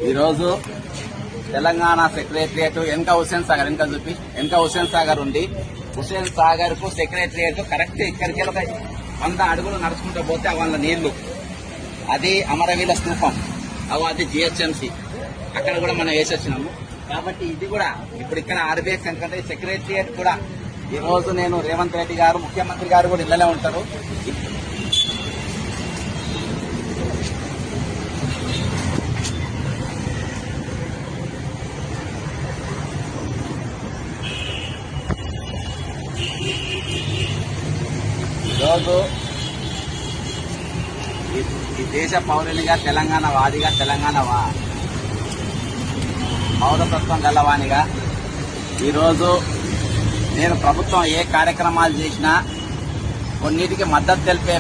ఈరోజు తెలంగాణ సెక్రటరియట్ వెనక హుస్సేన్ సాగర్ ఉంది. హుస్సేన్ సాగర్ కు సెక్రటరియట్ కరెక్ట్ ఇక్కడికి 100 అడుగులు నడుచుకుంటూ పోతే వాళ్ళ నీళ్లు, అది అమరవీల స్తూపం, అది జిహెచ్ఎంసీ, అక్కడ కూడా మనం వేసొచ్చినాము. కాబట్టి ఇది కూడా ఇప్పుడు ఇక్కడ ఆర్బీఎక్స్ ఎందుకంటే సెక్రటరియట్ కూడా ఈ రోజు నేను రేవంత్ రెడ్డి గారు ముఖ్యమంత్రి గారు కూడా ఇళ్లనే ఉంటారు. ఈరోజు ఈ దేశ పౌరునిగా తెలంగాణ వాదిగా పౌరసత్వం గలవానిగా ఈరోజు నేను ప్రభుత్వం ఏ కార్యక్రమాలు చేసినా కొన్నిటికి మద్దతు తెలిపే